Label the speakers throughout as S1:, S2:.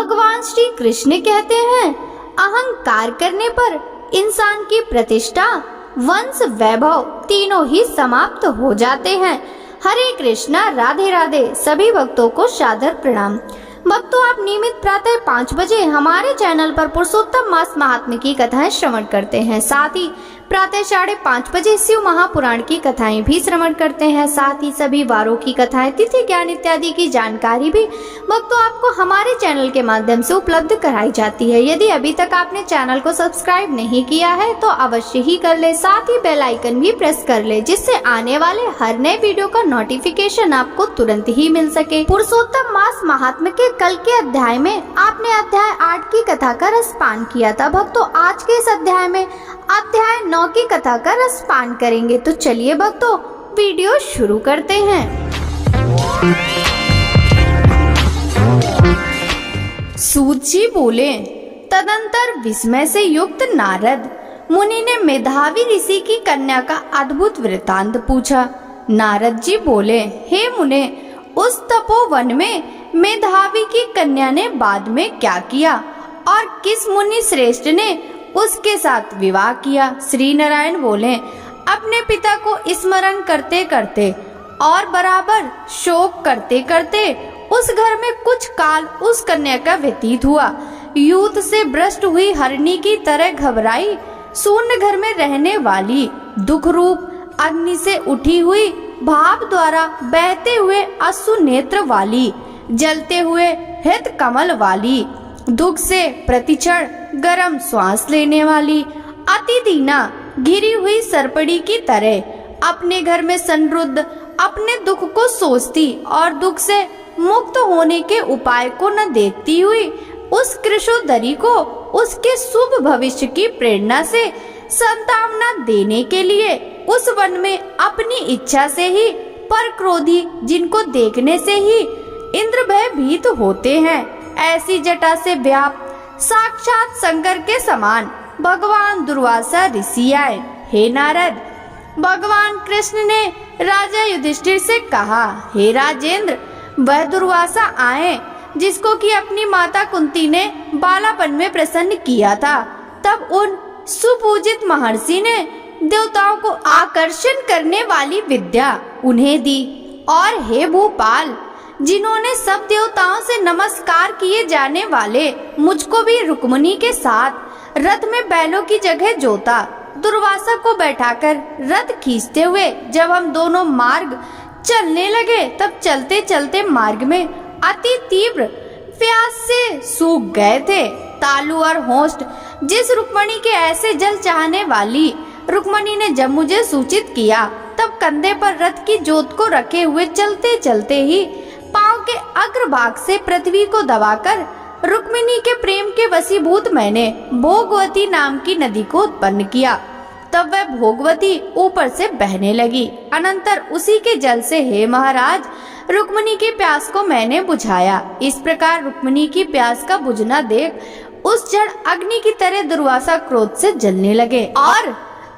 S1: भगवान श्री कृष्ण कहते हैं, अहंकार करने पर इंसान की प्रतिष्ठा, वंश, वैभव तीनों ही समाप्त हो जाते हैं। हरे कृष्णा, राधे राधे। सभी भक्तों को सादर प्रणाम। भक्तों, आप नियमित प्रातः 5 बजे हमारे चैनल पर पुरुषोत्तम मास महात्म्य की कथाएं श्रवण करते हैं। साथ ही प्रातः 5:30 बजे शिव महापुराण की कथाएं भी श्रवण करते हैं। साथ ही सभी वारों की कथाएं, तिथि ज्ञान इत्यादि की जानकारी भी भक्तों आपको हमारे चैनल के माध्यम से उपलब्ध कराई जाती है। यदि अभी तक आपने चैनल को सब्सक्राइब नहीं किया है तो अवश्य ही कर ले। साथ ही बेल आइकन भी प्रेस कर ले, जिससे आने वाले हर नए वीडियो का नोटिफिकेशन आपको तुरंत ही मिल सके। पुरुषोत्तम मास महात्म्य के कल के अध्याय में आपने अध्याय 8 की कथा का रसपान किया था। भक्तों, आज के इस अध्याय में अध्याय 9 की कथा का रसपान करेंगे। तो चलिए भक्तों, वीडियो शुरू करते हैं। सूत जी बोले, तदंतर विस्मय से युक्त नारद मुनि ने मेधावी ऋषि की कन्या का अद्भुत वृतांत पूछा। नारद जी बोले, हे मुने, उस तपोवन में मेधावी की कन्या ने बाद में क्या किया और किस मुनि श्रेष्ठ ने उसके साथ विवाह किया? श्री नारायण बोले, अपने पिता को स्मरण करते करते और बराबर शोक करते करते उस घर में कुछ काल उस कन्या का व्यतीत हुआ। यूथ से भ्रष्ट हुई हरणी की तरह घबराई, शून्य घर में रहने वाली, दुख रूप अग्नि से उठी हुई, भाव द्वारा बहते हुए अश्रु नेत्र वाली, जलते हुए हृत कमल वाली, दुख से प्रतिक्षण गरम श्वास लेने वाली, अति दीना घिरी हुई सरपड़ी की तरह अपने घर में संरुद्ध, अपने दुख को सोचती और दुख से मुक्त होने के उपाय को न देखती हुई, उस कृशोदरी को उसके शुभ भविष्य की प्रेरणा से संतावना देने के लिए उस वन में अपनी इच्छा से ही पर क्रोधी, जिनको देखने से ही इंद्र भयभीत होते हैं, ऐसी जटा से व्याप्त साक्षात शंकर के समान भगवान दुर्वासा ऋषि आए। हे नारद, भगवान कृष्ण ने राजा युधिष्ठिर से कहा, हे राजेंद्र, वह दुर्वासा आए जिसको कि अपनी माता कुंती ने बालापन में प्रसन्न किया था। तब उन सुपूजित महर्षि ने देवताओं को आकर्षण करने वाली विद्या उन्हें दी। और हे भूपाल, जिन्होंने सब देवताओं से नमस्कार किए जाने वाले मुझको भी रुक्मिणी के साथ रथ में बैलों की जगह जोता। दुर्वासा को बैठाकर रथ खींचते हुए जब हम दोनों मार्ग चलने लगे, तब चलते चलते मार्ग में अति तीव्र प्यास से सूख गए थे। तालु और होस्ट जिस रुक्मिणी के ऐसे जल चाहने वाली रुक्मिणी ने जब मुझे सूचित किया, तब कंधे पर रथ की जोत को रखे हुए चलते चलते ही पांव के अग्रभाग से पृथ्वी को दबाकर रुक्मिणी के प्रेम के वशीभूत मैंने भोगवती नाम की नदी को उत्पन्न किया। तब वह भोगवती ऊपर से बहने लगी। अनंतर उसी के जल से, हे महाराज, रुक्मिणी की प्यास को मैंने बुझाया। इस प्रकार रुक्मिणी की प्यास का बुझना देख उस जड़ अग्नि की तरह दुर्वासा क्रोध से जलने लगे और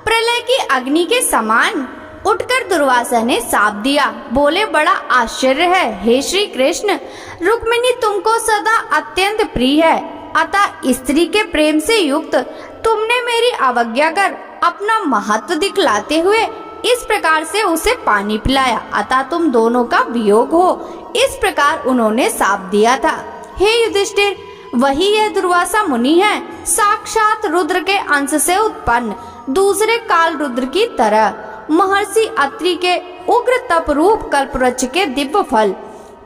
S1: प्रलय की अग्नि के समान उठकर दुर्वासा ने साप दिया। बोले, बड़ा आश्चर्य है हे श्री कृष्ण, रुक्मिणी तुमको सदा अत्यंत प्रिय है, अतः स्त्री के प्रेम से युक्त तुमने मेरी अवज्ञा कर अपना महत्व दिखलाते हुए इस प्रकार से उसे पानी पिलाया, अतः तुम दोनों का वियोग हो। इस प्रकार उन्होंने साप दिया था। हे युधिष्ठिर, वही यह दुर्वासा मुनि है, साक्षात रुद्र के अंश से उत्पन्न, दूसरे काल रुद्र की तरह, महर्षि अत्रि के उग्र तप रूप कल्पवृक्ष के दिव्य फल,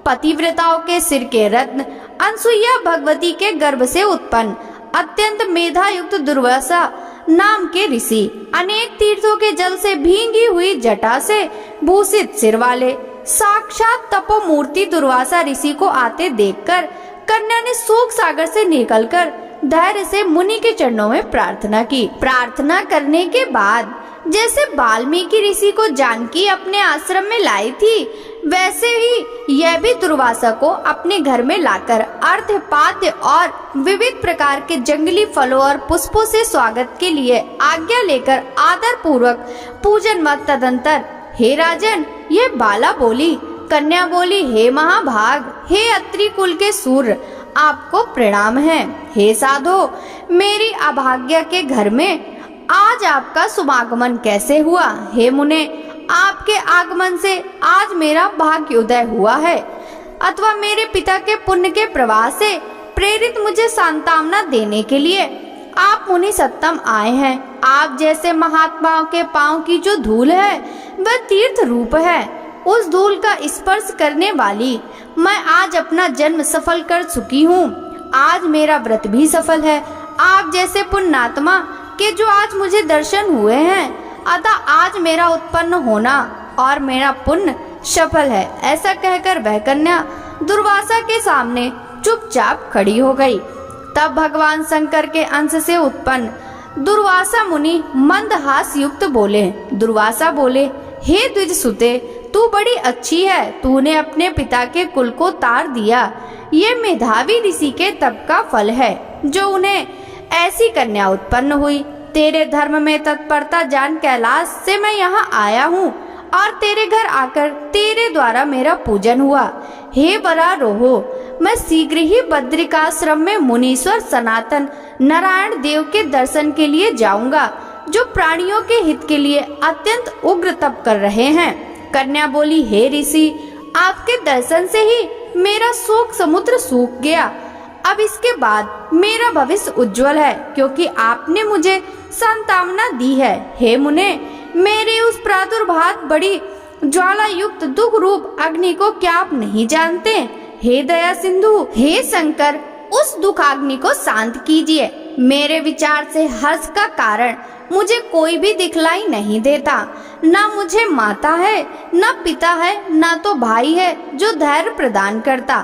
S1: पतिव्रताओं के सिर के रत्न, अनसुईया भगवती के गर्भ से उत्पन्न, अत्यंत मेधा युक्त दुर्वासा नाम के ऋषि, अनेक तीर्थों के जल से भींगी हुई जटा से भूषित सिर वाले, साक्षात तपोमूर्ति दुर्वासा ऋषि को आते देखकर कन्या ने शोक सागर से निकलकर धैर्य से मुनि के चरणों में प्रार्थना की। प्रार्थना करने के बाद जैसे वाल्मीकि ऋषि को जानकी अपने आश्रम में लाई थी, वैसे ही यह भी दुर्वासा को अपने घर में लाकर अर्घ्य पाद्य और विविध प्रकार के जंगली फलों और पुष्पों से स्वागत के लिए आज्ञा लेकर आदर पूर्वक पूजन मत। तदंतर, हे राजन, यह बाला बोली। कन्या बोली, हे महाभाग, हे अत्रि कुल के सूर्य, आपको प्रणाम है। हे साधो, मेरी अभाग्य के घर में आज आपका शुभागमन कैसे हुआ? हे मुने, आपके आगमन से आज मेरा भाग्योदय हुआ है, अथवा मेरे पिता के पुण्य के प्रवाह से प्रेरित मुझे सांत्वना देने के लिए आप मुनि सत्तम आए हैं। आप जैसे महात्माओं के पांव की जो धूल है वह तीर्थ रूप है। उस धूल का स्पर्श करने वाली मैं आज अपना जन्म सफल कर चुकी हूँ। आज मेरा व्रत भी सफल है। आप जैसे पुण्यात्मा के जो आज मुझे दर्शन हुए हैं, अतः आज मेरा उत्पन्न होना और मेरा पुण्य सफल है। ऐसा कहकर वह कन्या दुर्वासा के सामने चुपचाप खड़ी हो गई। तब भगवान शंकर के अंश से उत्पन्न दुर्वासा मुनि मंदहास युक्त बोले। दुर्वासा बोले, हे द्विज सुते, तू बड़ी अच्छी है। तूने अपने पिता के कुल को तार दिया। ये मेधावी ऋषि के तप का फल है जो उन्हें ऐसी कन्या उत्पन्न हुई। तेरे धर्म में तत्परता जान कैलाश से मैं यहाँ आया हूँ और तेरे घर आकर तेरे द्वारा मेरा पूजन हुआ। हे वरारोहो, मैं शीघ्र ही बद्रिकाश्रम में मुनीश्वर सनातन नारायण देव के दर्शन के लिए जाऊंगा, जो प्राणियों के हित के लिए अत्यंत उग्र तप कर रहे हैं। कन्या बोली, हे ऋषि, आपके दर्शन से ही मेरा शोक समुद्र सूख गया। अब इसके बाद मेरा भविष्य उज्जवल है, क्योंकि आपने मुझे सांत्वना दी है। हे मुने, मेरे उस प्रादुर्भाव बड़ी ज्वाला युक्त दुख रूप अग्नि को क्या आप नहीं जानते? हे दया सिंधु, हे शंकर, उस दुख अग्नि को शांत कीजिए। मेरे विचार से हर्ष का कारण मुझे कोई भी दिखलाई नहीं देता। न मुझे माता है, न पिता है, न तो भाई है जो धैर्य प्रदान करता।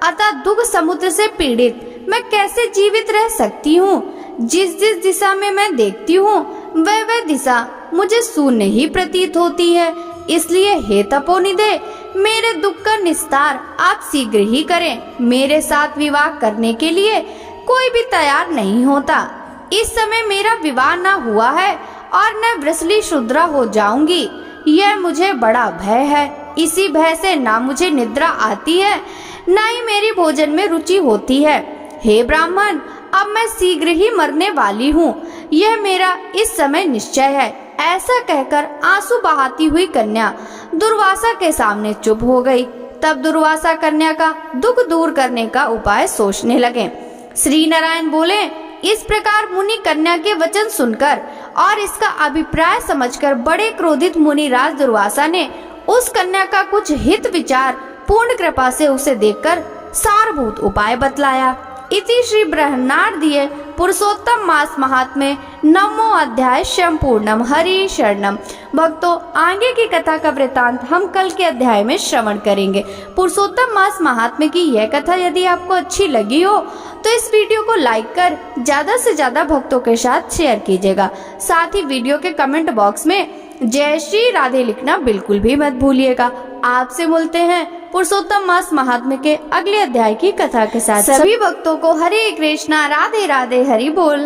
S1: अतः दुख समुद्र से पीड़ित मैं कैसे जीवित रह सकती हूँ? जिस जिस दिशा में मैं देखती हूँ वह दिशा मुझे शून्य ही प्रतीत होती है। इसलिए हे तपोनिधे, मेरे दुख का निस्तार आप शीघ्र ही करें। मेरे साथ विवाह करने के लिए कोई भी तैयार नहीं होता। इस समय मेरा विवाह न हुआ है और न वृषली शूद्रा हो जाऊंगी, यह मुझे बड़ा भय है। इसी भय से ना मुझे निद्रा आती है, न ही मेरी भोजन में रुचि होती है। हे ब्राह्मण, अब मैं शीघ्र ही मरने वाली हूँ, यह मेरा इस समय निश्चय है। ऐसा कहकर आंसू बहाती हुई कन्या दुर्वासा के सामने चुप हो गई। तब दुर्वासा कन्या का दुख दूर करने का उपाय सोचने लगे। श्री नारायण बोले, इस प्रकार मुनि कन्या के वचन सुनकर और इसका अभिप्राय समझकर बड़े क्रोधित मुनिराज दुर्वासा ने उस कन्या का कुछ हित विचार पूर्ण कृपा से उसे देखकर सारभूत उपाय बतलाया। इति श्री बृहन्नारदीय पुरुषोत्तम मास महात्म्य 9वां अध्याय संपूर्णम। हरि शरणम। भक्तों, आगे की कथा का वृतांत हम कल के अध्याय में श्रवण करेंगे। पुरुषोत्तम मास महात्म्य की यह कथा यदि आपको अच्छी लगी हो तो इस वीडियो को लाइक कर ज्यादा से ज्यादा भक्तों के साथ शेयर कीजिएगा। साथ ही वीडियो के कमेंट बॉक्स में जय श्री राधे लिखना बिल्कुल भी मत भूलिएगा। आपसे मिलते हैं पुरुषोत्तम मास महात्म्य के अगले अध्याय की कथा के साथ। सभी भक्तों को हरे कृष्णा, राधे राधे, हरि बोल।